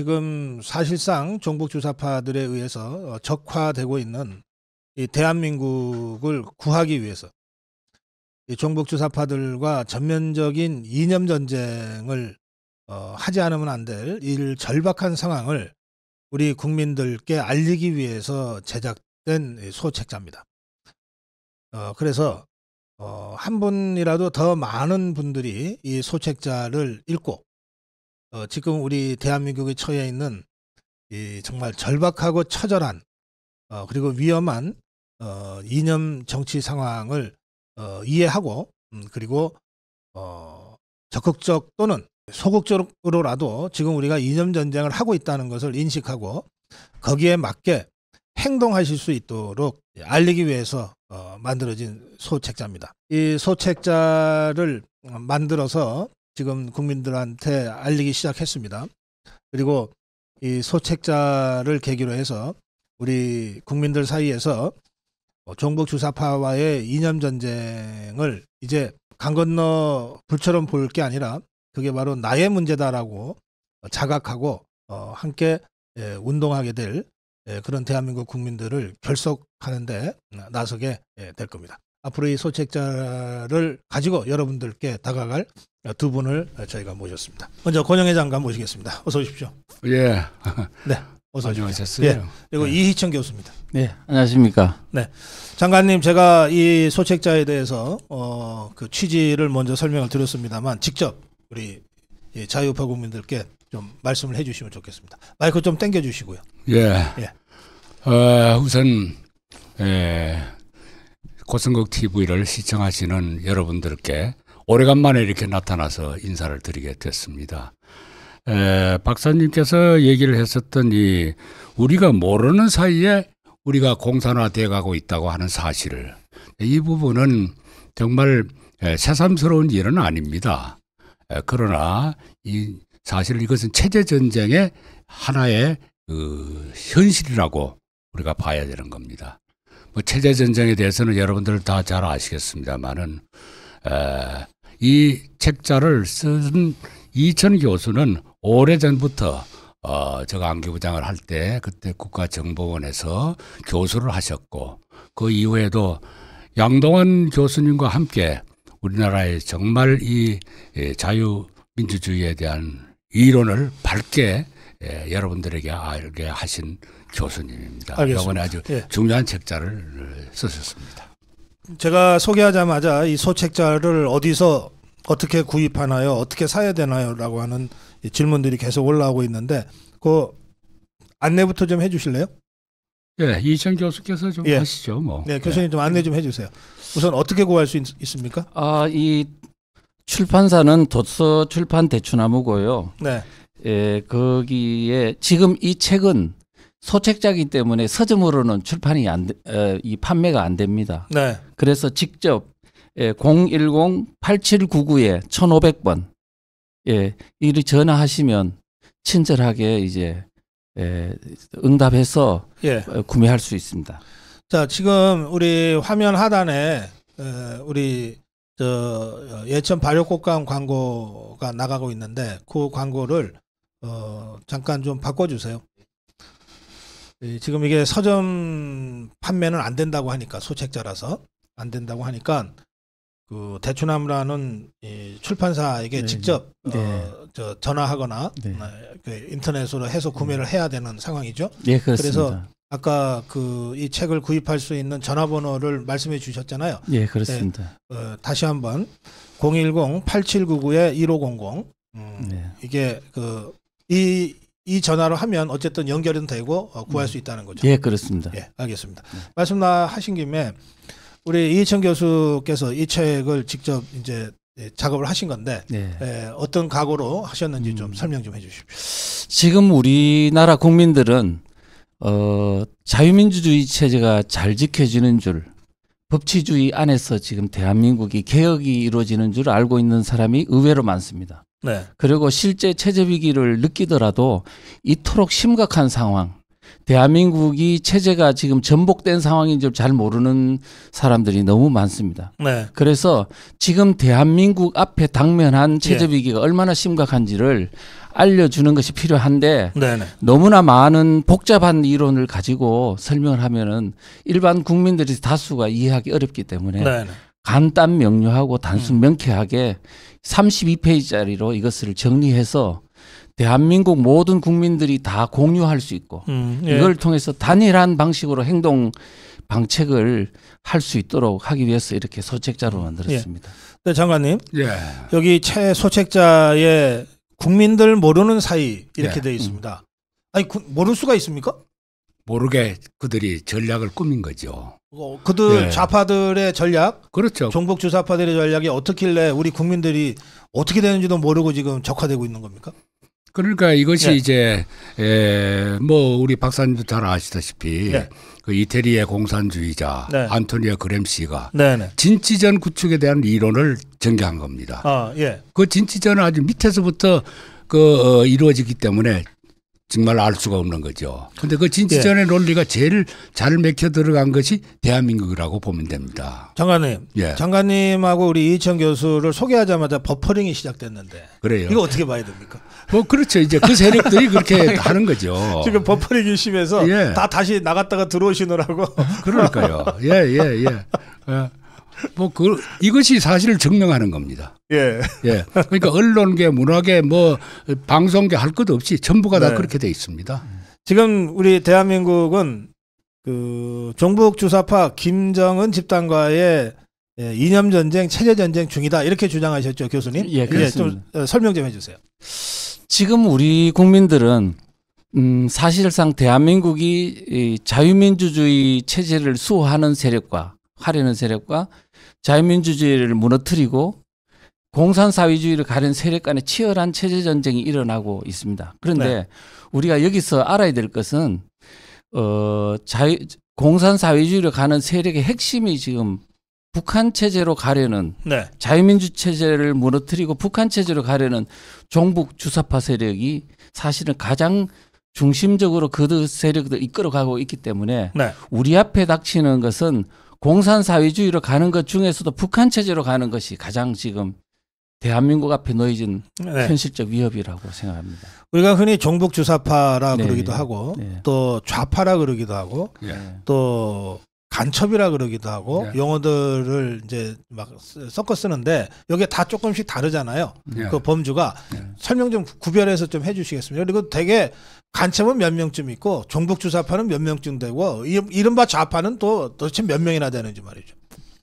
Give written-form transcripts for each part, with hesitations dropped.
지금 사실상 종북주사파들에 의해서 적화되고 있는 이 대한민국을 구하기 위해서 이 종북주사파들과 전면적인 이념 전쟁을 하지 않으면 안 될 이 절박한 상황을 우리 국민들께 알리기 위해서 제작된 소책자입니다. 그래서 한 분이라도 더 많은 분들이 이 소책자를 읽고 지금 우리 대한민국에 처해 있는 이 정말 절박하고 처절한 그리고 위험한 이념 정치 상황을 이해하고 그리고 적극적 또는 소극적으로라도 지금 우리가 이념 전쟁을 하고 있다는 것을 인식하고 거기에 맞게 행동하실 수 있도록 알리기 위해서 만들어진 소책자입니다. 이 소책자를 만들어서 지금 국민들한테 알리기 시작했습니다. 그리고 이 소책자를 계기로 해서 우리 국민들 사이에서 종북주사파와의 이념 전쟁을 이제 강 건너 불처럼 볼 게 아니라 그게 바로 나의 문제다라고 자각하고 함께 운동하게 될 그런 대한민국 국민들을 결속하는데 나서게 될 겁니다. 앞으로 이 소책자를 가지고 여러분들께 다가갈 두 분을 저희가 모셨습니다. 먼저 권영애 장관 모시겠습니다. 어서 오십시오. 예. 네. 어서 오셨어요. 예. 그리고 이희청 교수입니다. 네, 안녕하십니까. 네, 장관님 제가 이 소책자에 대해서 그 취지를 먼저 설명을 드렸습니다만 직접 우리 자유우파 국민들께 좀 말씀을 해주시면 좋겠습니다. 마이크 좀 당겨주시고요. 예. 예. 우선 고성국 TV를 시청하시는 여러분들께 오래간만에 이렇게 나타나서 인사를 드리게 됐습니다. 박사님께서 얘기를 했었던 이 우리가 모르는 사이에 우리가 공산화되어 가고 있다고 하는 사실을 이 부분은 정말 새삼스러운 일은 아닙니다. 그러나 이 사실 이것은 체제 전쟁의 하나의 그 현실이라고 우리가 봐야 되는 겁니다. 뭐 체제 전쟁에 대해서는 여러분들 다 잘 아시겠습니다만은 이 책자를 쓴 이천 교수는 오래전부터 제가 안기부장을 할 때 그때 국가정보원에서 교수를 하셨고 그 이후에도 양동원 교수님과 함께 우리나라의 정말 이 자유민주주의에 대한 이론을 밝게 여러분들에게 알게 하신 교수님입니다. 이번에 아주 중요한 책자를 쓰셨습니다. 제가 소개하자마자 이 소책자를 어디서 어떻게 구입하나요? 어떻게 사야 되나요? 라고 하는 질문들이 계속 올라오고 있는데 그 안내부터 좀 해주실래요? 예, 이천 교수께서 좀 하시죠. 뭐. 네, 교수님 좀 안내 좀 해주세요. 우선 어떻게 구할 수 있습니까? 이 출판사는 도서 출판 대추나무고요. 네. 거기에 지금 이 책은 소책자이기 때문에 서점으로는 출판이 이 판매가 안 됩니다. 네. 그래서 직접 010-8799에 1500번 이리 전화하시면 친절하게 이제 응답해서 구매할 수 있습니다. 자, 지금 우리 화면 하단에 우리 예천 발효꽃감 광고가 나가고 있는데 그 광고를 잠깐 좀 바꿔주세요. 지금 이게 서점 판매는 안 된다고 하니까 소책자라서 안 된다고 하니까 그 대추나무라는 이 출판사에게 직접 전화하거나 그 인터넷으로 해서 구매를 해야 되는 상황이죠. 네, 그렇습니다. 그래서 아까 그 이 책을 구입할 수 있는 전화번호를 말씀해 주셨잖아요. 네, 그렇습니다. 다시 한번 010-8799-1500 이게 그 이 전화로 하면 어쨌든 연결은 되고 구할 수 있다는 거죠. 예, 그렇습니다. 예, 알겠습니다. 말씀 하신 김에 우리 이희청 교수께서 이 책을 직접 이제 작업을 하신 건데 어떤 각오로 하셨는지 좀 설명 좀 해주십시오. 지금 우리나라 국민들은 자유민주주의 체제가 잘 지켜지는 줄, 법치주의 안에서 지금 대한민국이 개혁이 이루어지는 줄 알고 있는 사람이 의외로 많습니다. 네. 그리고 실제 체제 위기를 느끼더라도 이토록 심각한 상황, 대한민국이 체제가 지금 전복된 상황인 줄 잘 모르는 사람들이 너무 많습니다. 네. 그래서 지금 대한민국 앞에 당면한 체제 위기가 얼마나 심각한지를 알려주는 것이 필요한데 네네. 너무나 많은 복잡한 이론을 가지고 설명을 하면은 일반 국민들이 다수가 이해하기 어렵기 때문에 네네. 간단 명료하고 단순 명쾌하게 32페이지짜리로 이것을 정리해서 대한민국 모든 국민들이 다 공유할 수 있고 예. 이걸 통해서 단일한 방식으로 행동 방책을 할 수 있도록 하기 위해서 이렇게 소책자로 만들었습니다. 네, 장관님. 예. 여기 최소책자에 국민들 모르는 사이 이렇게 예. 되어 있습니다. 아니 모를 수가 있습니까? 모르게 그들이 전략을 꾸민 거죠. 그들 예. 좌파들의 전략, 그렇죠. 종북 주사파들의 전략이 어떻길래 우리 국민들이 어떻게 되는지도 모르고 지금 적화되고 있는 겁니까? 그러니까 이것이 예. 이제 뭐 우리 박사님도 잘 아시다시피 예. 그 이태리의 공산주의자 네. 안토니오 그램시가 네네. 진취전 구축에 대한 이론을 전개한 겁니다. 아 예. 그 진취전은 아주 밑에서부터 이루어지기 때문에 정말 알 수가 없는 거죠. 근데 그 진취전의 논리가 제일 잘 맥혀 들어간 것이 대한민국이라고 보면 됩니다. 장관님, 예. 장관님하고 우리 이희천 교수를 소개하자마자 버퍼링이 시작됐는데 그래요. 이거 어떻게 봐야 됩니까? 뭐 그렇죠. 이제 그 세력들이 그렇게 하는 거죠. 지금 버퍼링이 심해서 예. 다 다시 나갔다가 들어오시느라고. 그러니까요. 예. 이것이 사실을 증명하는 겁니다. 예. 예. 그러니까 언론계, 문화계, 뭐 방송계 할 것 없이 전부가 다 네. 그렇게 돼 있습니다. 지금 우리 대한민국은 그 종북 주사파 김정은 집단과의 이념 전쟁, 체제 전쟁 중이다 이렇게 주장하셨죠, 교수님? 예, 그렇습니다. 좀 설명 좀 해주세요. 지금 우리 국민들은 사실상 대한민국이 이 자유민주주의 체제를 수호하는 세력과 하려는 세력과 자유민주주의를 무너뜨리고 공산사회주의를 가려는 세력 간의 치열한 체제 전쟁이 일어나고 있습니다. 그런데 네. 우리가 여기서 알아야 될 것은 공산사회주의를 가는 세력의 핵심이 지금 북한 체제로 가려는 네. 자유민주 체제를 무너뜨리고 북한 체제로 가려는 종북 주사파 세력이 사실은 가장 중심적으로 그 세력을 이끌어가고 있기 때문에 네. 우리 앞에 닥치는 것은 공산사회주의로 가는 것 중에서도 북한 체제로 가는 것이 가장 지금 대한민국 앞에 놓여진 네. 현실적 위협이라고 생각합니다. 우리가 흔히 종북 주사파라 네. 그러기도 하고 네. 또 좌파라 그러기도 하고 예. 또 간첩이라 그러기도 하고 네. 용어들을 이제 막 섞어 쓰는데 여기에 다 조금씩 다르잖아요. 예. 그 범주가 네. 설명 좀 구별해서 좀 해주시겠습니까? 그리고 되게 간첩은 몇 명쯤 있고 종북 주사파는 몇 명쯤 되고 이른바 좌파는 또 도대체 몇 명이나 되는지 말이죠.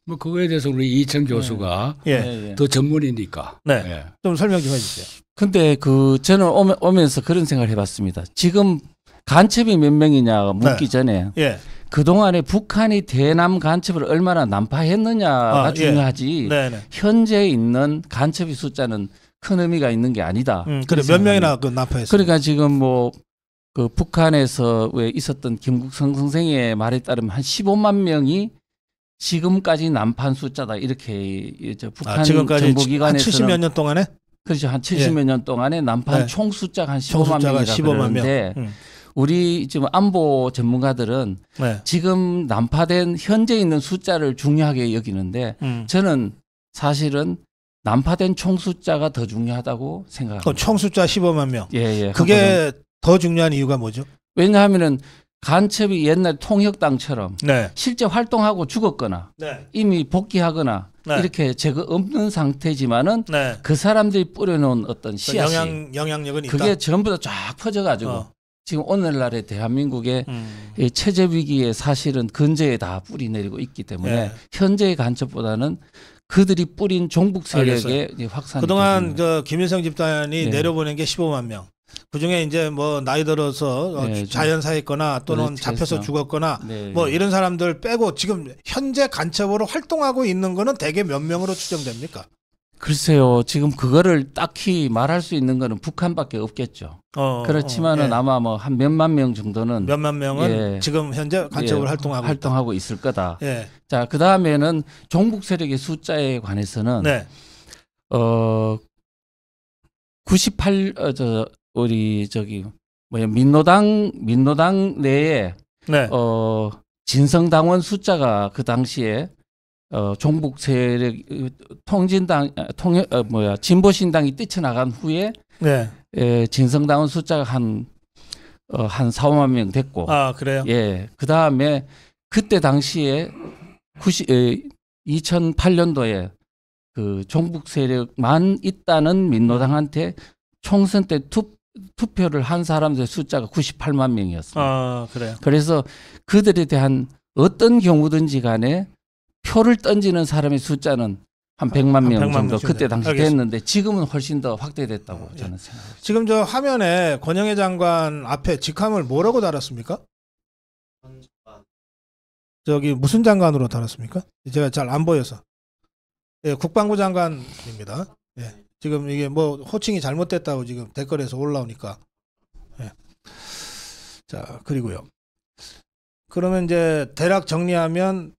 뭐 그거에 대해서 우리 이천 교수가 예, 네. 더 전문이니까. 네. 예. 좀 설명 좀 해주세요. 근데 저는 오면서 그런 생각을 해봤습니다. 지금 간첩이 몇 명이냐 묻기 네. 전에 예, 그동안에 북한이 대남 간첩을 얼마나 난파했느냐가 중요하지 네네. 현재 있는 간첩의 숫자는 큰 의미가 있는 게 아니다. 그래 몇 명이나 그 납파했어요. 그러니까 지금 뭐 그 북한에서 왜 있었던 김국성 선생의 말에 따르면 한 15만 명이 지금까지 난파한 숫자다 이렇게 북한 지금까지 한 정보기관에서는 70몇 년 동안에 그렇죠. 한 70몇 년 동안에 난파한 네. 총 숫자가 한 총 15만 숫자가 명이라고 15만 명. 그러는데 우리 지금 안보 전문가들은 네. 지금 난파된 현재 있는 숫자를 중요하게 여기는데 저는 사실은 난파된 총 숫자가 더 중요하다고 생각합니다. 총 숫자 15만 명. 예. 그게 더 중요한 이유가 뭐죠? 왜냐하면은 간첩이 옛날 통역당처럼 네. 실제 활동하고 죽었거나 네. 이미 복귀하거나 네. 이렇게 제거 없는 상태지만은 네. 그 사람들이 뿌려놓은 어떤 씨앗이 영향력은 있다. 그게 전부 다 쫙 퍼져가지고 지금 오늘날의 대한민국의 이 체제 위기에 사실은 근저에 다 뿌리 내리고 있기 때문에 네. 현재의 간첩보다는 그들이 뿌린 종북 세력의 확산이 그동안 되는 김일성 집단이 네. 내려보낸 게 15만 명. 그중에 이제 뭐 나이 들어서 네, 자연사했거나 또는 그렇죠. 잡혀서 죽었거나 네. 뭐 이런 사람들 빼고 지금 현재 간첩으로 활동하고 있는 거는 대개 몇 명으로 추정됩니까? 글쎄요. 지금 그거를 딱히 말할 수 있는 거는 북한밖에 없겠죠. 그렇지만은 예. 아마 뭐 한 몇만 명 정도는 몇만 명은 예. 지금 현재 간첩으로 활동하고 있을 거다. 예. 자, 그 다음에는 종북 세력의 숫자에 관해서는 네. 98 우리 민노당 내에 네. 진성당원 숫자가 그 당시에 종북 세력 진보신당이 뛰쳐나간 후에 네. 진성당원 숫자가 한 4, 5만 명 됐고. 아, 그래요? 예. 그다음에 그때 당시에 2008년도에 그 종북 세력만 있다는 민노당한테 총선 때 투표를 한 사람들의 숫자가 98만 명이었습니다. 아, 그래요. 그래서 그들에 대한 어떤 경우든지 간에 표를 던지는 사람의 숫자는 한 100만 명 100만 정도 명쯤 그때 당시 알겠습니다. 됐는데 지금은 훨씬 더 확대됐다고 저는 생각합니다. 지금 저 화면에 권영애 장관 앞에 직함을 뭐라고 달았습니까? 저기 무슨 장관으로 달았습니까? 제가 잘 안 보여서. 예, 국방부 장관입니다. 예. 지금 이게 뭐 호칭이 잘못됐다고 지금 댓글에서 올라오니까. 예. 자, 그리고요. 그러면 이제 대략 정리하면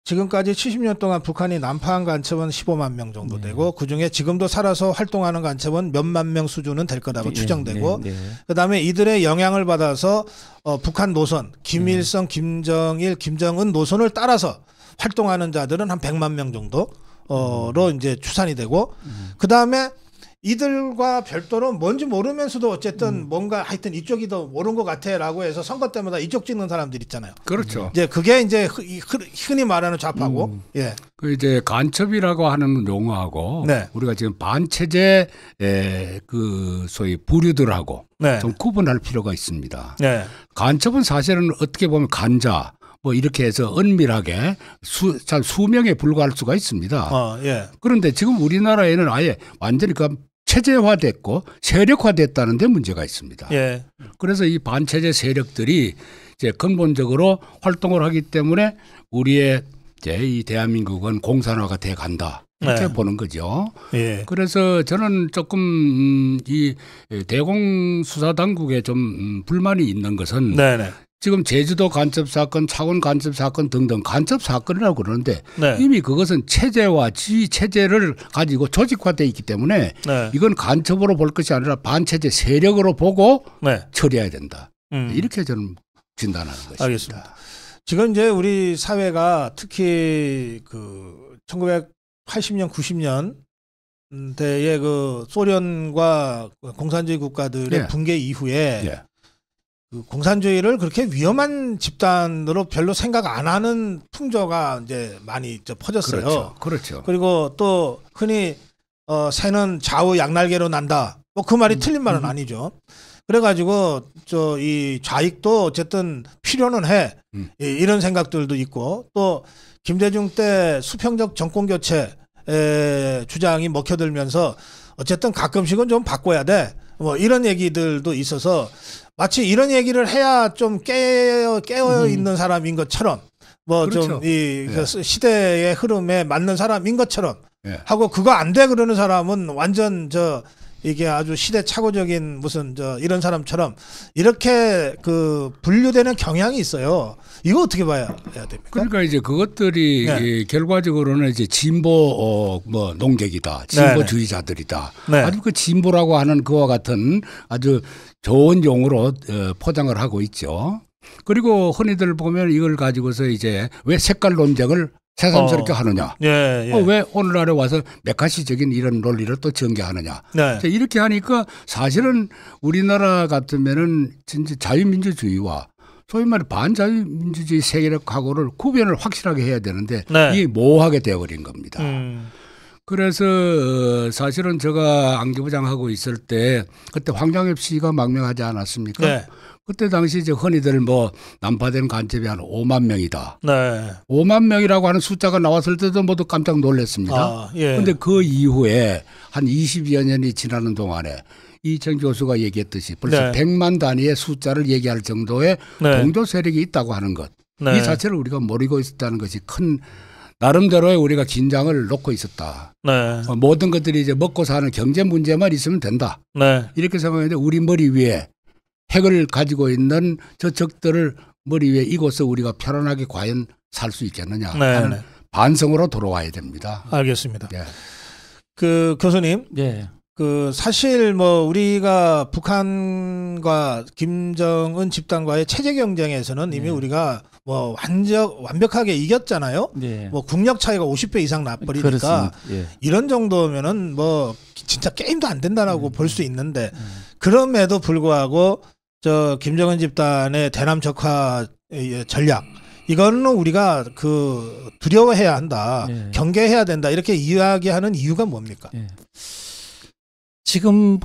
지금까지 70년 동안 북한이 난파한 간첩은 15만 명 정도 되고 그중에 지금도 살아서 활동하는 간첩은 몇만 명 수준은 될 거라고 추정되고 그다음에 이들의 영향을 받아서 북한 노선 김일성, 김정일, 김정은 노선을 따라서 활동하는 자들은 한 100만 명 정도로 이제 추산이 되고 그다음에 이들과 별도로 뭔지 모르면서도 어쨌든 뭔가 하여튼 이쪽이 더 옳은 것 같아라고 해서 선거 때마다 이쪽 찍는 사람들 있잖아요. 그렇죠. 이제 그게 이제 흔히 말하는 좌파고, 예. 그 이제 간첩이라고 하는 용어하고 네. 우리가 지금 반체제 그 소위 부류들하고 네. 좀 구분할 필요가 있습니다. 네. 간첩은 사실은 어떻게 보면 간자 뭐 이렇게 해서 은밀하게 수명에 불과할 수가 있습니다. 예. 그런데 지금 우리나라에는 아예 완전히 그 체제화됐고 세력화됐다는 데 문제가 있습니다. 예. 그래서 이 반체제 세력들이 이제 근본적으로 활동을 하기 때문에 우리의 이제 이 대한민국은 공산화가 돼 간다. 이렇게 네. 보는 거죠. 예. 그래서 저는 조금 이 대공수사당국에 좀 불만이 있는 것은 네네. 지금 제주도 간첩 사건, 창원 간첩 사건 등등 간첩 사건이라고 그러는데 네. 이미 그것은 체제와 지휘 체제를 가지고 조직화되어 있기 때문에 네. 이건 간첩으로 볼 것이 아니라 반체제 세력으로 보고 네. 처리해야 된다. 이렇게 저는 진단하는 것입니다. 알겠습니다. 지금 이제 우리 사회가 특히 그 1980년, 90년 대의 그 소련과 공산주의 국가들의 네. 붕괴 이후에 네. 그 공산주의를 그렇게 위험한 집단으로 별로 생각 안 하는 풍조가 이제 많이 퍼졌어요. 그렇죠. 그렇죠. 그리고 또 흔히 새는 좌우 양날개로 난다. 뭐 그 말이 틀린 말은 아니죠. 그래가지고 이 좌익도 어쨌든 필요는 해. 이런 생각들도 있고 또 김대중 때 수평적 정권 교체 주장이 먹혀들면서 어쨌든 가끔씩은 좀 바꿔야 돼. 뭐 이런 얘기들도 있어서 마치 이런 얘기를 해야 좀 깨어 있는 사람인 것처럼 뭐 좀 그렇죠. 이 시대의 흐름에 맞는 사람인 것처럼 예. 하고 그거 안 돼 그러는 사람은 완전 이게 아주 시대착오적인 무슨 이런 사람처럼 이렇게 그 분류되는 경향이 있어요. 이거 어떻게 봐야 됩니까? 그러니까 이제 그것들이 네. 결과적으로는 이제 진보 뭐 농객이다, 진보주의자들이다. 네. 아주 그 진보라고 하는 그와 같은 아주 좋은 용어로 포장을 하고 있죠. 그리고 흔히들 보면 이걸 가지고서 이제 왜 색깔 논쟁을 새삼스럽게 하느냐. 예, 예. 왜 오늘날에 와서 메카시적인 이런 논리를 또 전개하느냐. 네. 이렇게 하니까 사실은 우리나라 같으면은 진짜 자유민주주의와 소위 말해 반자유민주주의 세력하고를 구별을 확실하게 해야 되는데 네. 이게 모호하게 되어버린 겁니다. 그래서 사실은 제가 안기부장하고 있을 때 그때 황장엽 씨가 망명하지 않았습니까? 네. 그때 당시 이제 흔히들 뭐 난파된 간첩이 한 5만 명이다. 네. 5만 명이라고 하는 숫자가 나왔을 때도 모두 깜짝 놀랐습니다. 그런데 그 이후에 한 20여 년이 지나는 동안에 이청 교수가 얘기했듯이 벌써 네. 100만 단위의 숫자를 얘기할 정도의 동조 세력이 있다고 하는 것. 이 자체를 우리가 모르고 있었다는 것이 큰 나름대로의 우리가 긴장을 놓고 있었다. 모든 것들이 이제 먹고 사는 경제 문제만 있으면 된다. 이렇게 생각했는데 우리 머리 위에 핵을 가지고 있는 저 적들을 머리 위에 이곳서 우리가 편안하게 과연 살 수 있겠느냐 하는 반성으로 돌아와야 됩니다. 알겠습니다. 네. 그 교수님, 네. 그 사실 뭐 우리가 북한과 김정은 집단과의 체제 경쟁에서는 이미 네. 우리가 뭐 완벽하게 이겼잖아요. 네. 뭐 국력 차이가 50배 이상 나버리니까 그렇습니다. 예. 이런 정도면은 뭐 진짜 게임도 안 된다라고 볼 수 있는데 그럼에도 불구하고 저 김정은 집단의 대남 적화 전략 이거는 우리가 그 두려워해야 한다, 예. 경계해야 된다 이렇게 이야기하는 이유가 뭡니까? 예. 지금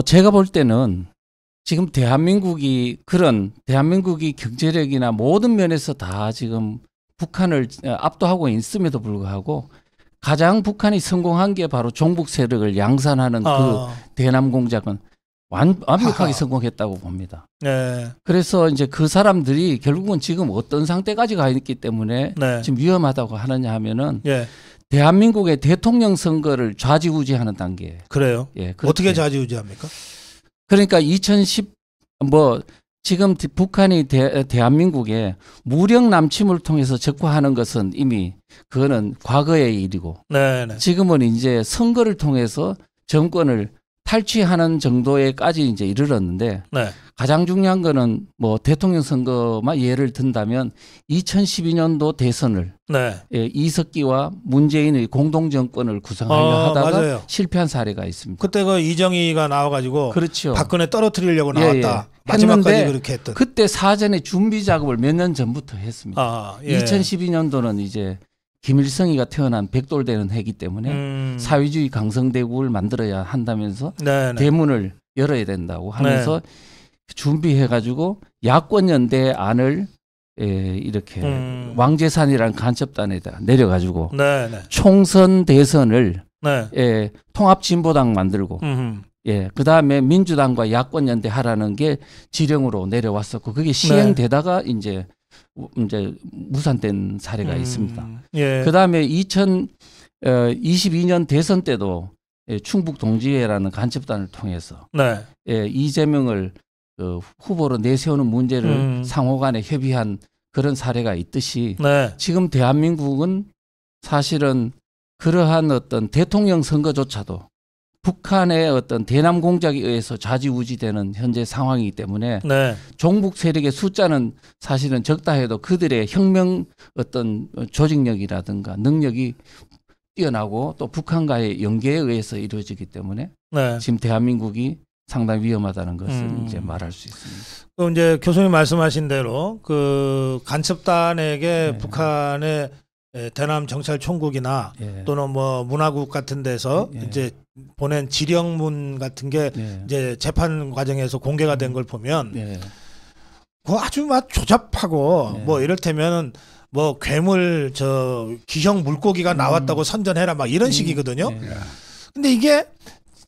제가 볼 때는 지금 대한민국이 경제력이나 모든 면에서 다 지금 북한을 압도하고 있음에도 불구하고 가장 북한이 성공한 게 바로 종북 세력을 양산하는 그 대남 공작은 완벽하게 하하. 성공했다고 봅니다. 네, 그래서 이제 그 사람들이 결국은 지금 어떤 상태까지 가 있기 때문에 네, 지금 위험하다고 하느냐 하면은 예, 대한민국의 대통령 선거를 좌지우지하는 단계. 그래요. 예, 그렇게. 어떻게 좌지우지합니까? 그러니까 2010 지금 북한이 대한민국에 무력 남침을 통해서 적화하는 것은 이미 그거는 과거의 일이고 네, 네, 지금은 이제 선거를 통해서 정권을 탈취하는 정도에까지 이제 이르렀는데 네, 가장 중요한 거는 뭐 대통령 선거만 예를 든다면 2012년도 대선을 네. 이석기와 문재인의 공동 정권을 구성하려 하다가 맞아요. 실패한 사례가 있습니다. 그때 그 이정희가 나와가지고 그렇죠. 박근혜 떨어뜨리려고 예, 나왔다. 예. 마지막까지 했는데 그렇게 했던. 그때 사전에 준비 작업을 몇 년 전부터 했습니다. 예. 2012년도는 이제 김일성이가 태어난 백돌되는 해기 때문에 사회주의 강성대국을 만들어야 한다면서 네, 네. 대문을 열어야 된다고 하면서 준비해가지고 야권연대 안을 이렇게 왕재산이라는 간첩단에다 내려가지고 네, 네, 총선 대선을 네. 통합진보당 만들고 음, 그 다음에 민주당과 야권연대 하라는 게 지령으로 내려왔었고 그게 시행되다가 이제 무산된 사례가 있습니다. 예. 그 다음에 2022년 대선 때도 충북 동지회라는 간첩단을 통해서 네. 이재명을 후보로 내세우는 문제를 음. 상호간에 협의한 그런 사례가 있듯이 네. 지금 대한민국은 사실은 그러한 어떤 대통령 선거조차도 북한의 어떤 대남 공작에 의해서 좌지우지되는 현재 상황이기 때문에 네. 종북 세력의 숫자는 사실은 적다 해도 그들의 혁명 어떤 조직력이라든가 능력이 뛰어나고 또 북한과의 연계에 의해서 이루어지기 때문에 네. 지금 대한민국이 상당히 위험하다는 것을 이제 말할 수 있습니다. 그 이제 교수님 말씀하신 대로 그 간첩단에게 네. 북한의 대남 정찰 총국이나 예. 또는 뭐 문화국 같은 데서 예. 이제 보낸 지령문 같은 게 예. 이제 재판 과정에서 공개가 된 걸 보면 예. 그 아주 막 조잡하고 네. 뭐 이를테면 뭐 괴물 기형 물고기가 나왔다고 선전해라 막 이런 식이거든요. 예. 근데 이게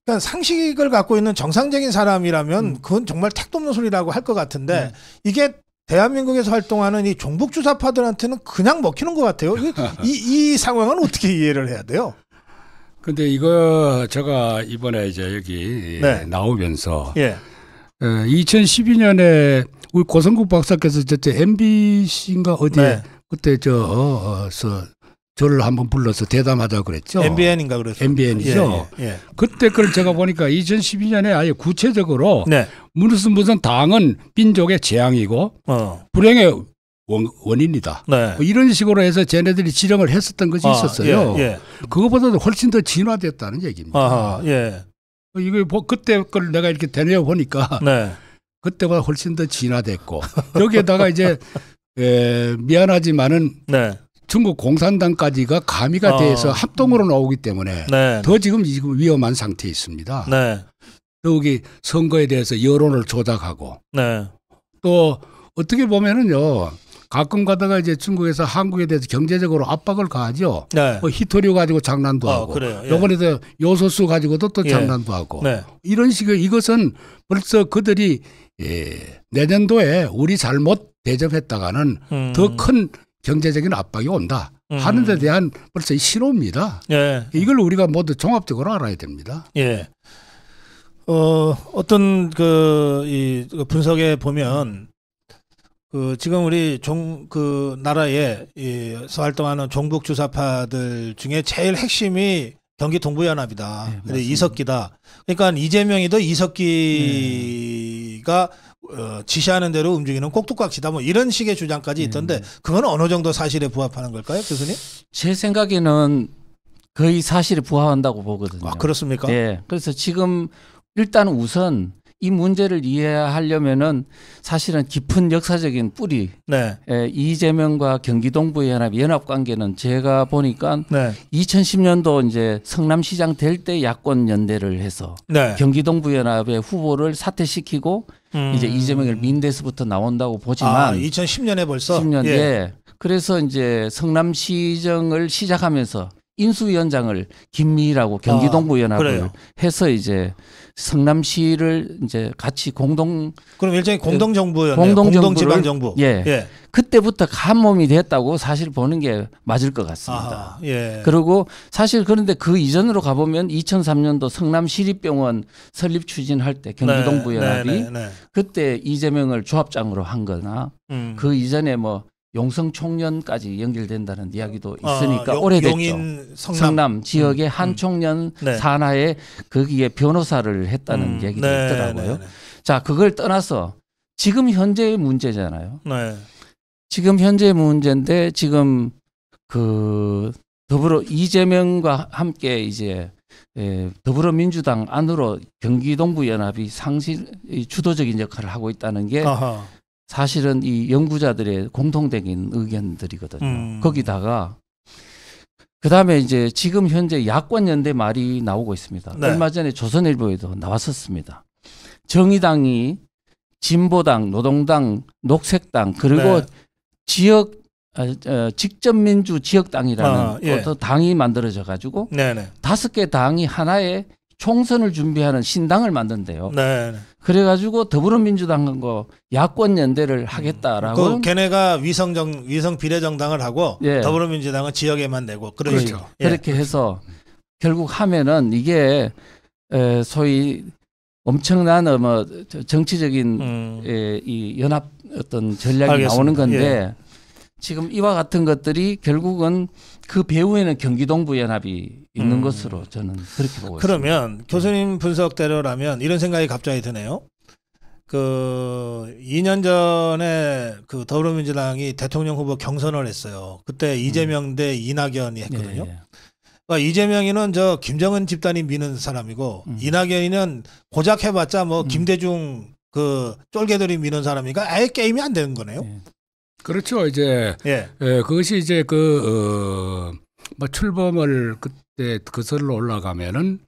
그러니까 상식을 갖고 있는 정상적인 사람이라면 그건 정말 택도 없는 소리라고 할 것 같은데 이게 대한민국에서 활동하는 이 종북 주사파들한테는 그냥 먹히는 것 같아요. 이 상황은 어떻게 이해를 해야 돼요? 근데 이거 제가 이번에 이제 여기 네. 나오면서 예. 2012년에 우리 고성국 박사께서 저 MBC인가 어디에 네. 그때 저를 한번 불러서 대담하자고 그랬죠. MBN인가 그랬어요. MBN이죠. 예, 예. 그때 그걸 제가 보니까 2012년에 아예 구체적으로 네. 무슨 당은 민족의 재앙이고 불행의 원인이다. 네. 뭐 이런 식으로 해서 쟤네들이 지령을 했었던 것이 있었어요. 예, 예. 그것보다도 훨씬 더 진화됐다는 얘기입니다. 아하, 예. 이거 그때 걸 내가 이렇게 되뇌어 보니까 네. 그때보다 훨씬 더 진화됐고 여기에다가 이제 미안하지만은 네. 중국 공산당까지가 가미가 돼서 합동으로 나오기 때문에 네. 더 지금 위험한 상태에 있습니다. 네. 더욱이 선거에 대해서 여론을 조작하고 네. 또 어떻게 보면은요 가끔 가다가 이제 중국에서 한국에 대해서 경제적으로 압박을 가하죠. 네. 뭐 히토류 가지고 장난도 하고 그래요. 예. 요번에도 요소수 가지고도 또 예. 장난도 하고 네. 이런 식의 이것은 벌써 그들이 내년도에 우리 잘못 대접했다가는 더 큰 경제적인 압박이 온다 하는 데 대한 벌써 신호입니다. 예. 이걸 우리가 모두 종합적으로 알아야 됩니다. 예. 어떤 이 분석에 보면 지금 우리 그 나라에서 활동하는 종북 주사파들 중에 제일 핵심이 경기 동부연합이다. 네, 그래 이석기다. 그러니까 이재명이도 이석기가 지시하는 대로 움직이는 꼭두각시다. 뭐 이런 식의 주장까지 있던데 그건 어느 정도 사실에 부합하는 걸까요, 교수님? 제 생각에는 거의 사실에 부합한다고 보거든요. 아, 그렇습니까? 네. 그래서 지금 일단 우선 이 문제를 이해하려면은 사실은 깊은 역사적인 뿌리, 네. 이재명과 경기동부연합 연합 관계는 제가 보니까 네. 2010년도 이제 성남시장 될 때 야권 연대를 해서 네. 경기동부연합의 후보를 사퇴시키고 이제 이재명을 민대에서부터 나온다고 보지만 2010년에 벌써 10년 예. 그래서 이제 성남시정을 시작하면서 인수위원장을 김미희라고 경기동부연합을 그래요. 해서 이제 성남시를 이제 같이 그럼 일종의 공동정부였네요. 공동정부를- 공동지방정부. 예. 예. 그때부터 한 몸이 됐다고 사실 보는 게 맞을 것 같습니다. 아하, 예. 그리고 사실 그런데 그 이전으로 가보면 2003년도 성남시립병원 설립 추진할 때 경기동부연합이 네, 네, 네. 그때 이재명을 조합장으로 한 거나 그 그 이전에 뭐 용성총련까지 연결된다는 이야기도 있으니까 오래됐죠. 용인 성남 지역의 한 총련 네. 산하에 거기에 변호사를 했다는 얘기도 네, 있더라고요. 네, 자, 그걸 떠나서 지금 현재의 문제잖아요. 네. 지금 현재의 문제인데 지금 그 이재명과 함께 이제 더불어민주당 안으로 경기동부연합이 상시 주도적인 역할을 하고 있다는 게 아하. 사실은 이 연구자들의 공통적인 의견들이거든요. 거기다가 그다음에 이제 지금 현재 야권 연대 말이 나오고 있습니다. 네. 얼마 전에 조선일보에도 나왔었습니다. 정의당이 진보당, 노동당, 녹색당 그리고 네. 지역 직접민주 지역당이라는 예. 또 당이 만들어져 가지고 네네. 5개 당이 하나의 총선을 준비하는 신당을 만든대요. 네. 그래가지고 더불어민주당과 야권 연대를 하겠다라고. 걔네가 위성 비례정당을 하고 예. 더불어민주당은 지역에만 내고 그렇죠. 예. 그렇게 해서 결국 하면은 이게 소위 엄청난 뭐 정치적인 이 연합 어떤 전략이 알겠습니다. 나오는 건데 예. 지금 이와 같은 것들이 결국은 그 배후에는 경기동부연합이 있는 것으로 저는 그렇게 보고 있습니다. 그러면 교수님 분석대로라면 이런 생각이 갑자기 드네요. 그 2년 전에 그 더불어민주당이 대통령 후보 경선을 했어요. 그때 이재명 대 이낙연이 했거든요. 예. 그러니까 이재명이는 저 김정은 집단이 미는 사람이고 이낙연이는 고작 해봤자 뭐 김대중 그 쫄개들이 미는 사람이니까 아예 게임이 안 되는 거네요. 예. 그렇죠. 이제 예. 그것이 이제 뭐 출범을 그때 거슬러 올라가면은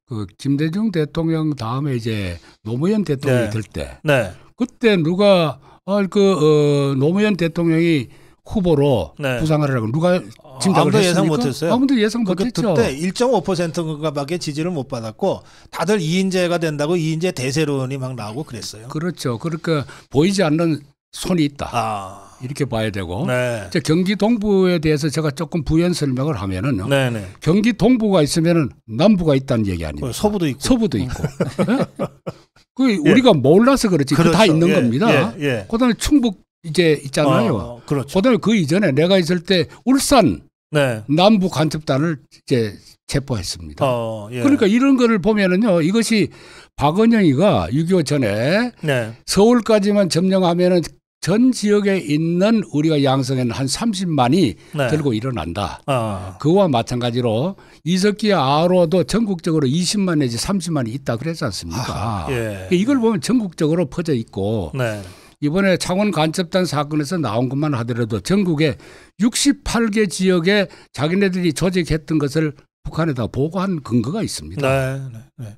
그 김대중 대통령 다음에 이제 노무현 대통령이 네. 될 때 네. 그때 누가 노무현 대통령이 후보로 네. 부상을 하라고 누가 짐작을 아무도 예상 했습니까? 못했어요. 아무도 예상 못했죠. 그때 1.5%가밖에 지지를 못 받았고 다들 이인재가 된다고 이인재 대세론이 막 나오고 그랬어요. 그렇죠. 그러니까 보이지 않는 손이 있다. 아. 이렇게 봐야 되고 네. 이제 경기 동부에 대해서 제가 조금 부연 설명을 하면은요. 네네. 경기 동부가 있으면은 남부가 있다는 얘기 아닙니까? 서부도 있고. 서부도 있고. 그 우리가 몰라서 그렇지. 그렇죠. 그 다 있는 예, 겁니다. 예, 예. 그다음에 충북 이제 있잖아요. 그렇죠. 그다음에 그 이전에 내가 있을 때 울산 네. 남부 간첩단을 이제 체포했습니다. 예. 그러니까 이런 거를 보면은요. 이것이 박은영이가 6.25 전에 네. 서울까지만 점령하면은 전 지역에 있는 우리가 양성에는 한 30만이 네. 들고 일어난다. 아. 그와 마찬가지로 이석기 아로도 전국적으로 20만 내지 30만이 있다 그랬지 않습니까? 예. 이걸 보면 전국적으로 퍼져 있고 네. 이번에 창원 간첩단 사건에서 나온 것만 하더라도 전국에 68개 지역에 자기네들이 조직했던 것을 북한에다 보고한 근거가 있습니다. 네. 네. 네.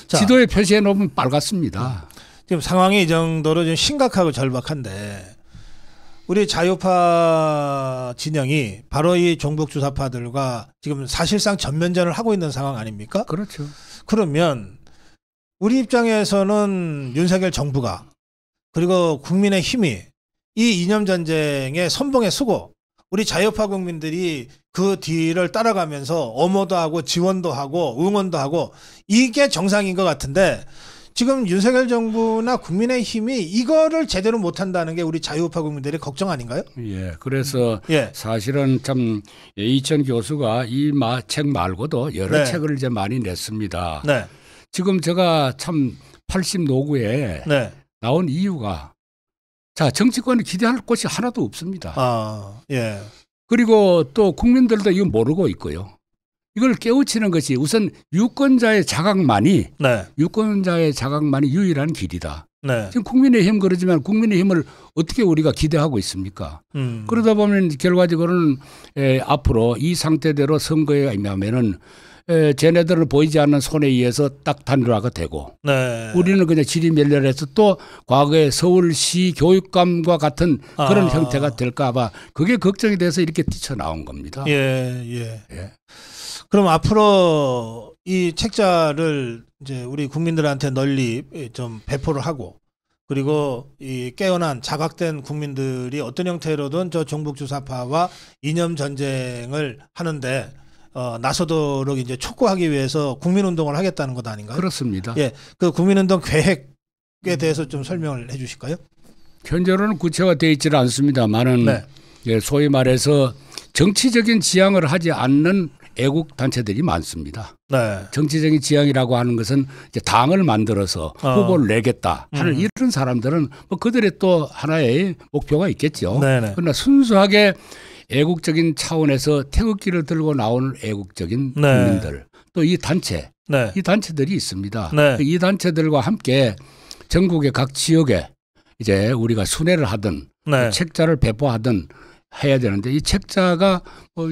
자, 지도에 표시해 놓으면 빨갛습니다. 지금 상황이 이 정도로 좀 심각하고 절박한데 우리 자유파 진영이 바로 이 종북 주사파들과 지금 사실상 전면전을 하고 있는 상황 아닙니까? 그렇죠. 그러면 우리 입장에서는 윤석열 정부가 그리고 국민의 힘이 이 이념 전쟁의 선봉에 서고 우리 자유파 국민들이 그 뒤를 따라가면서 엄호도 하고 지원도 하고 응원도 하고 이게 정상인 것 같은데 지금 윤석열 정부나 국민의힘이 이거를 제대로 못한다는 게 우리 자유우파 국민들의 걱정 아닌가요? 예, 그래서 예. 사실은 참 이천 교수가 이 책 말고도 여러 네. 책을 이제 많이 냈습니다. 네. 지금 제가 참 80 노구에 네. 나온 이유가 자 정치권이 기대할 곳이 하나도 없습니다. 아, 예. 그리고 또 국민들도 이거 모르고 있고요. 이걸 깨우치는 것이 우선 유권자의 자각만이 네. 유일한 길이다. 네. 지금 국민의힘 그러지만 국민의힘을 어떻게 우리가 기대하고 있습니까? 그러다 보면 결과적으로는 앞으로 이 상태대로 선거에 임하면은 쟤네들은 보이지 않는 손에 의해서 딱 단일화가 되고 네. 우리는 그냥 지리멸렬해서 또 과거에 서울시 교육감과 같은 그런 형태가 될까 봐 그게 걱정이 돼서 이렇게 뛰쳐나온 겁니다. 예. 그럼 앞으로 이 책자를 이제 우리 국민들한테 널리 좀 배포를 하고 그리고 이 깨어난 자각된 국민들이 어떤 형태로든 저 종북주사파와 이념 전쟁을 하는데 나서도록 이제 촉구하기 위해서 국민운동을 하겠다는 것 아닌가요? 그렇습니다. 예, 그 국민운동 계획에 대해서 좀 설명을 해주실까요? 현재로는 구체화되어 있지는 않습니다만은 네. 예, 소위 말해서 정치적인 지향을 하지 않는 애국 단체들이 많습니다. 네. 정치적인 지향이라고 하는 것은 이제 당을 만들어서 후보를 내겠다 하는 이런 사람들은 뭐 그들의 또 하나의 목표가 있겠죠. 네네. 그러나 순수하게 애국적인 차원에서 태극기를 들고 나오는 애국적인 국민들 또 이 단체, 이 단체들이 있습니다. 네. 이 단체들과 함께 전국의 각 지역에 이제 우리가 순회를 하든 책자를 배포하든 해야 되는데 이 책자가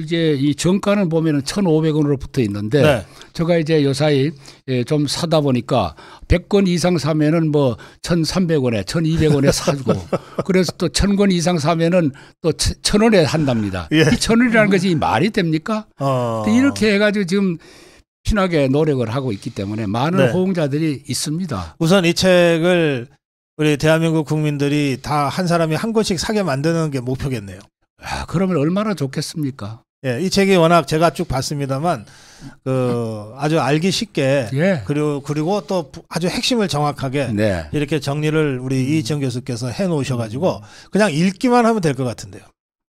이제 이 정가는 보면은 1,500원으로 붙어 있는데 제가 이제 요사이 좀 사다 보니까 100권 이상 사면은 뭐 1,300원에 1,200원에 사고 그래서 또 1,000권 이상 사면은 또 1,000원에 한답니다. 이 1,000원이라는 것이 말이 됩니까? 이렇게 해가지고 지금 피나게 노력을 하고 있기 때문에 많은 호응자들이 있습니다. 우선 이 책을 우리 대한민국 국민들이 다 한 사람이 한 권씩 사게 만드는 게 목표겠네요. 그러면 얼마나 좋겠습니까? 예, 이 책이 워낙 제가 쭉 봤습니다만 아주 알기 쉽게 그리고 또 아주 핵심을 정확하게 이렇게 정리를 우리 이희정 교수께서 해놓으셔가지고 그냥 읽기만 하면 될 것 같은데요.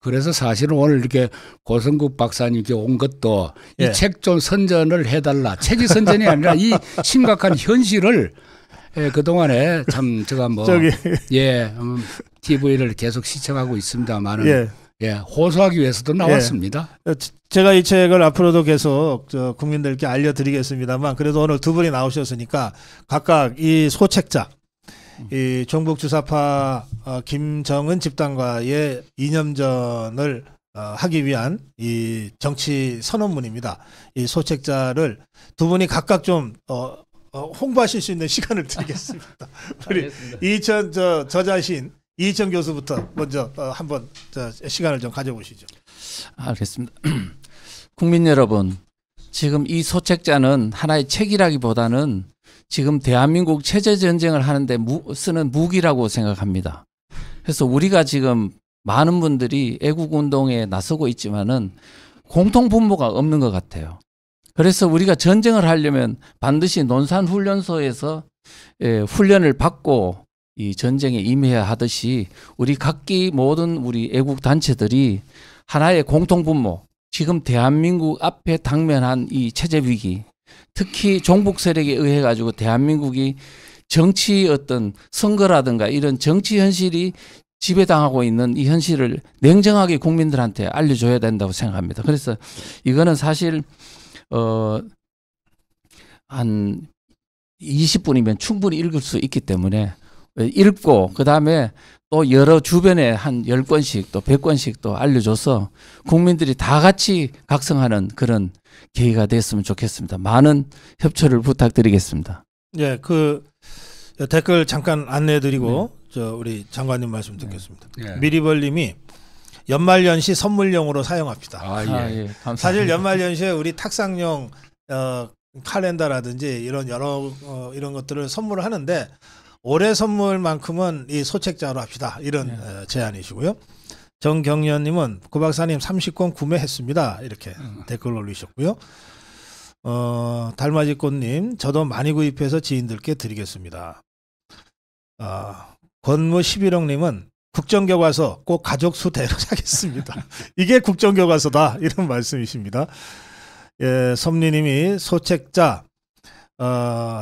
그래서 사실은 오늘 이렇게 고성국 박사님께 온 것도 이 책 좀 선전을 해달라. 책이 선전이 아니라 이 심각한 현실을 그동안에 참 제가 TV를 계속 시청하고 있습니다만은 호소하기 위해서도 나왔습니다. 제가 이 책을 앞으로도 계속 국민들께 알려드리겠습니다만 그래도 오늘 두 분이 나오셨으니까 각각 이 소책자 이 종북주사파 김정은 집단과의 이념전을 하기 위한 이 정치 선언문입니다. 이 소책자를 두 분이 각각 좀 홍보하실 수 있는 시간을 드리겠습니다. 우리 이희천 저자신 이희천 교수부터 먼저 한번 시간을 좀 가져보시죠. 알겠습니다. 국민 여러분, 지금 이 소책자는 하나의 책이라기보다는 지금 대한민국 체제 전쟁을 하는데 쓰는 무기라고 생각합니다. 그래서 우리가 지금 많은 분들이 애국 운동에 나서고 있지만은 공통 분모가 없는 것 같아요. 그래서 우리가 전쟁을 하려면 반드시 논산훈련소에서 훈련을 받고 이 전쟁에 임해야 하듯이 우리 각기 모든 우리 애국 단체들이 하나의 공통 분모, 지금 대한민국 앞에 당면한 이 체제 위기, 특히 종북 세력에 의해 가지고 대한민국이 정치 어떤 선거라든가 이런 정치 현실이 지배당하고 있는 이 현실을 냉정하게 국민들한테 알려줘야 된다고 생각합니다. 그래서 이거는 사실 한 20분이면 충분히 읽을 수 있기 때문에 읽고 그다음에 또 여러 주변에 한 10권씩 또 100권씩 또 알려줘서 국민들이 다 같이 각성하는 그런 계기가 됐으면 좋겠습니다. 많은 협조를 부탁드리겠습니다. 예, 그 댓글 잠깐 안내해드리고 우리 장관님 말씀 듣겠습니다. 미리벌님이 연말연시 선물용으로 사용합니다. 감사합니다. 사실 연말연시에 우리 탁상용 칼렌더라든지 이런 여러 이런 것들을 선물을 하는데 올해 선물만큼은 이 소책자로 합시다. 이런 제안이시고요. 정경련님은 고 박사님 30권 구매했습니다. 이렇게 댓글 올리셨고요. 달맞이꽃님, 저도 많이 구입해서 지인들께 드리겠습니다. 권무 11억님은 국정교과서 꼭 가족 수 대로 사겠습니다. 이게 국정교과서다, 이런 말씀이십니다. 예, 섭리님이 소책자,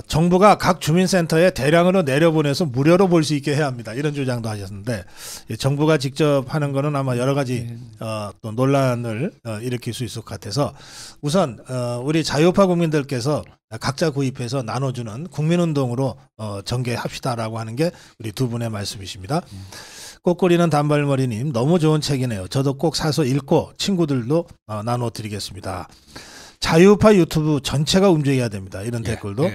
정부가 각 주민센터에 대량으로 내려보내서 무료로 볼 수 있게 해야 합니다. 이런 주장도 하셨는데, 예, 정부가 직접 하는 거는 아마 여러 가지 또 논란을 일으킬 수 있을 것 같아서 우선 우리 자유파 국민들께서 각자 구입해서 나눠주는 국민운동으로 전개합시다라고 하는 게 우리 두 분의 말씀이십니다. 꽃꼬리는 단발머리님, 너무 좋은 책이네요. 저도 꼭 사서 읽고 친구들도 나눠드리겠습니다. 자유파 유튜브 전체가 움직여야 됩니다. 이런 댓글도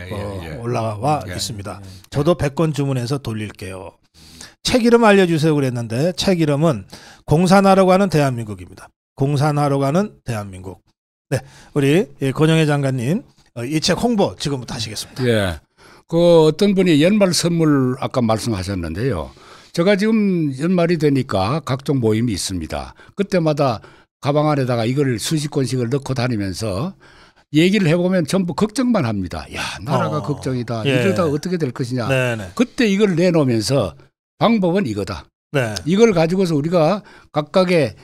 올라와 있습니다. 저도 100권 주문해서 돌릴게요. 책 이름 알려주세요 그랬는데, 책 이름은 공산화로 가는 대한민국입니다. 공산화로 가는 대한민국. 네, 우리 권영애 장관님, 이 책 홍보 지금부터 하시겠습니다. 예, 그 어떤 분이 연말 선물 아까 말씀하셨는데요. 제가 지금 연말이 되니까 각종 모임이 있습니다. 그때마다 가방 안에다가 이걸 수십 권씩을 넣고 다니면서 얘기를 해보면 전부 걱정만 합니다. 야, 나라가 걱정이다. 예. 이러다 어떻게 될 것이냐. 네네. 그때 이걸 내놓으면서 방법은 이거다. 네. 이걸 가지고서 우리가 각각의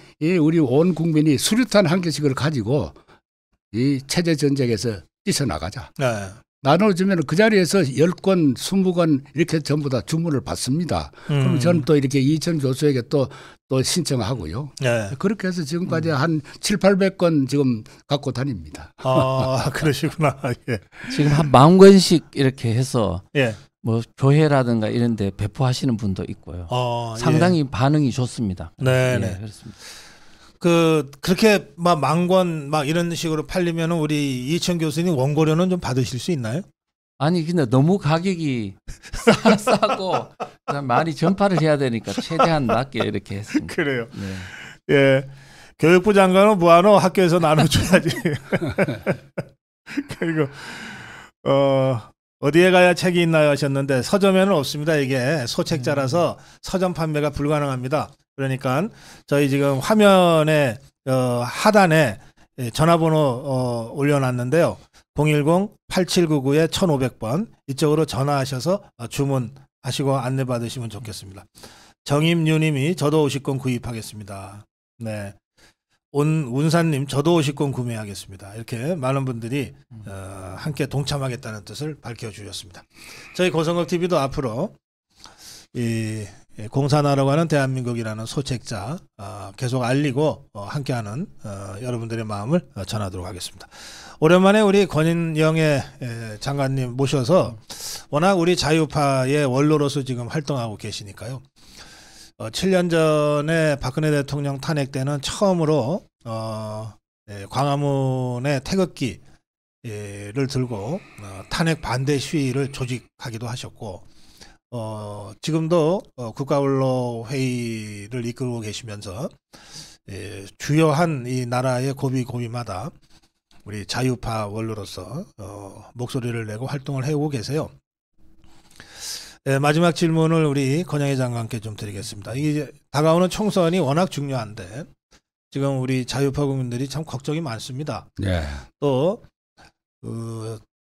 우리 온 국민이 수류탄 한 개씩을 가지고 이 체제 전쟁에서 뛰쳐나가자. 네. 나눠주면 그 자리에서 10권, 20권 이렇게 전부 다 주문을 받습니다. 그럼 저는 또 이렇게 이천 교수에게 또 신청하고요. 네. 그렇게 해서 지금까지 한 7, 800권 지금 갖고 다닙니다. 그러시구나. 예. 지금 한 10,000권씩 이렇게 해서 예. 뭐 교회라든가 이런 데 배포하시는 분도 있고요. 상당히 반응이 좋습니다. 네네. 예, 그렇습니다. 그렇게 막 10,000권 막 이런 식으로 팔리면은 우리 이천 교수님 원고료는 좀 받으실 수 있나요? 아니 근데 너무 가격이 싸고 많이 전파를 해야 되니까 최대한 낮게 이렇게 했습니다. 그래요. 네. 예. 교육부 장관은 뭐하노? 학교에서 나눠줘야지. 그리고 어디에 가야 책이 있나요 하셨는데, 서점에는 없습니다. 이게 소책자라서 서점 판매가 불가능합니다. 그러니까 저희 지금 화면에 하단에 전화번호 올려놨는데요. 010-8799-1500번 이쪽으로 전화하셔서 주문하시고 안내받으시면 좋겠습니다. 정임유님이 저도 50권 구입하겠습니다. 네. 운산님 저도 50권 구매하겠습니다. 이렇게 많은 분들이 함께 동참하겠다는 뜻을 밝혀주셨습니다. 저희 고성국TV도 앞으로 이 공산화로 가는 대한민국이라는 소책자 계속 알리고 함께하는 여러분들의 마음을 전하도록 하겠습니다. 오랜만에 우리 권영애 장관님 모셔서 워낙 우리 자유파의 원로로서 지금 활동하고 계시니까요. 7년 전에 박근혜 대통령 탄핵 때는 처음으로 광화문의 태극기를 들고 탄핵 반대 시위를 조직하기도 하셨고, 지금도 국가원로 회의를 이끌고 계시면서 주요한 이 나라의 고비고비마다 우리 자유파 원로로서 목소리를 내고 활동을 해오고 계세요. 마지막 질문을 우리 권영애 장관께 좀 드리겠습니다. 이게 다가오는 총선이 워낙 중요한데 지금 우리 자유파 국민들이 참 걱정이 많습니다. 네. 또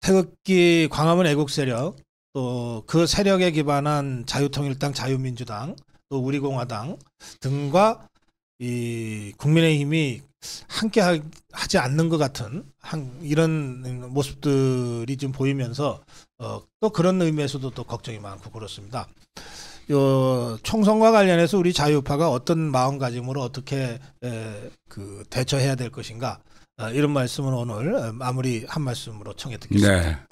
태극기 광화문 애국 세력, 또 그 세력에 기반한 자유통일당, 자유민주당, 또 우리공화당 등과 이 국민의힘이 함께 하지 않는 것 같은 이런 모습들이 좀 보이면서 또 그런 의미에서도 또 걱정이 많고 그렇습니다. 총선과 관련해서 우리 자유파가 어떤 마음가짐으로 어떻게 대처해야 될 것인가, 이런 말씀을 오늘 마무리 한 말씀으로 청해 듣겠습니다.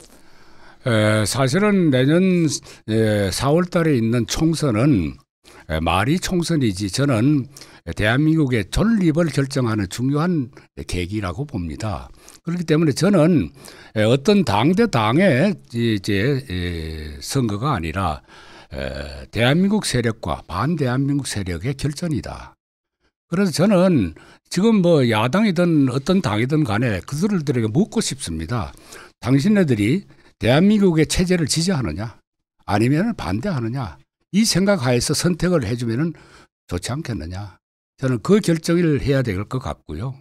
네. 사실은 내년 4월 달에 있는 총선은 말이 총선이지 저는 대한민국의 존립을 결정하는 중요한 계기라고 봅니다. 그렇기 때문에 저는 어떤 당 대 당의 이제 선거가 아니라 대한민국 세력과 반대한민국 세력의 결전이다. 그래서 저는 지금 뭐 야당이든 어떤 당이든 간에 그들에게 묻고 싶습니다. 당신네들이 대한민국의 체제를 지지하느냐 아니면 반대하느냐, 이 생각하에서 선택을 해주면 좋지 않겠느냐. 저는 그 결정을 해야 될 것 같고요.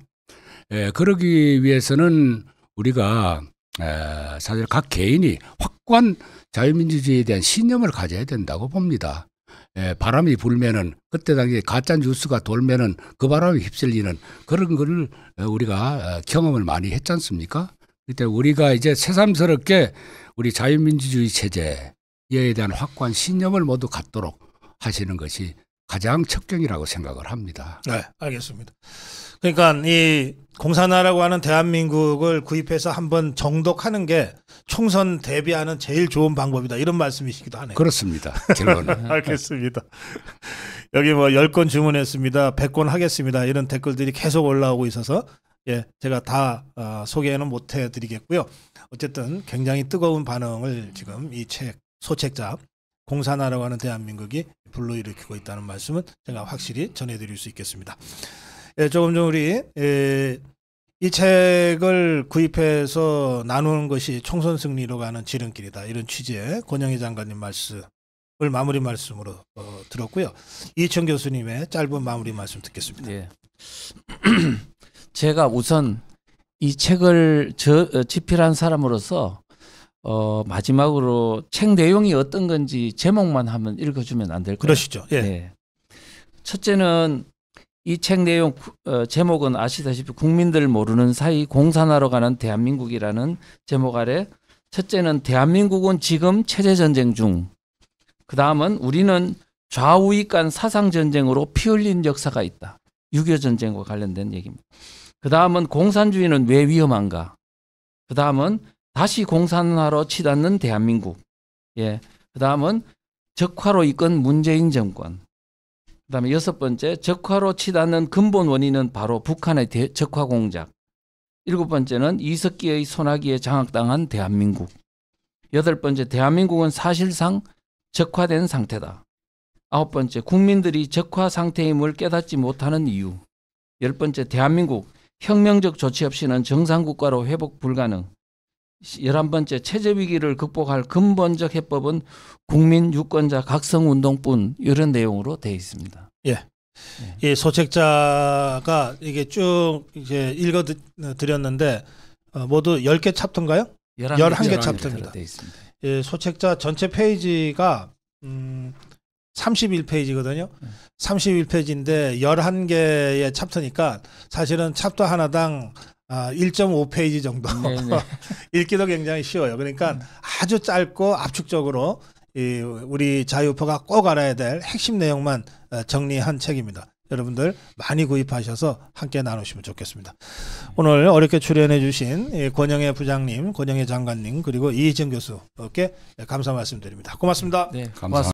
그러기 위해서는 우리가 사실 각 개인이 확고한 자유민주주의에 대한 신념을 가져야 된다고 봅니다. 바람이 불면은 그때 당시에 가짜 뉴스가 돌면은 그 바람에 휩쓸리는 그런 거를 우리가 경험을 많이 했지 않습니까? 그때 우리가 이제 새삼스럽게 우리 자유민주주의 체제에 대한 확고한 신념을 모두 갖도록 하시는 것이 가장 척경이라고 생각을 합니다. 네, 알겠습니다. 그러니까 이 공산화라고 하는 대한민국을 구입해서 한번 정독하는 게 총선 대비하는 제일 좋은 방법이다. 이런 말씀이시기도 하네요. 그렇습니다. 결론은. 알겠습니다. 여기 뭐 10건 주문했습니다. 100건 하겠습니다. 이런 댓글들이 계속 올라오고 있어서 제가 다 소개는 못 해드리겠고요. 어쨌든 굉장히 뜨거운 반응을 지금 이 책 소책자 공산화라고 하는 대한민국이 불러일으키고 있다는 말씀은 제가 확실히 전해드릴 수 있겠습니다. 조금 전 우리 이 책을 구입해서 나누는 것이 총선 승리로 가는 지름길이다. 이런 취지의 권영희 장관님 말씀을 마무리 말씀으로 들었고요. 이천 교수님의 짧은 마무리 말씀 듣겠습니다. 네. 제가 우선 이 책을 집필한 사람으로서 마지막으로 책 내용이 어떤 건지 제목만 한번 읽어주면 안 될까요? 그러시죠. 예. 네. 첫째는 이 책 내용 제목은 아시다시피 국민들 모르는 사이 공산화로 가는 대한민국이라는 제목 아래 첫째는 대한민국은 지금 체제전쟁 중, 그 다음은 우리는 좌우익 간 사상전쟁으로 피 흘린 역사가 있다. 6.25 전쟁과 관련된 얘기입니다. 그 다음은 공산주의는 왜 위험한가. 그 다음은 다시 공산화로 치닫는 대한민국. 그 다음은 적화로 이끈 문재인 정권. 그 다음에 6번째, 적화로 치닫는 근본 원인은 바로 북한의 적화 공작. 7번째는 이석기의 소나기에 장악당한 대한민국. 8번째, 대한민국은 사실상 적화된 상태다. 9번째, 국민들이 적화 상태임을 깨닫지 못하는 이유. 10번째, 대한민국 혁명적 조치 없이는 정상국가로 회복 불가능. 11번째, 체제 위기를 극복할 근본적 해법은 국민 유권자 각성운동뿐. 이런 내용으로 되어 있습니다. 예. 이 소책자가 이게 쭉 이제 읽어 드렸는데 모두 10개 챕터인가요? 11개 챕터입니다. 되어 있습니다. 예, 소책자 전체 페이지가 31페이지거든요. 31페이지인데 11개의 챕터니까 사실은 챕터 하나당 1.5페이지 정도 읽기도 굉장히 쉬워요. 그러니까 아주 짧고 압축적으로 우리 자유우파가 꼭 알아야 될 핵심 내용만 정리한 책입니다. 여러분들 많이 구입하셔서 함께 나누시면 좋겠습니다. 오늘 어렵게 출연해 주신 권영애 부장님, 권영애 장관님, 그리고 이희정 교수께 감사 말씀드립니다. 고맙습니다. 네, 감사합니다.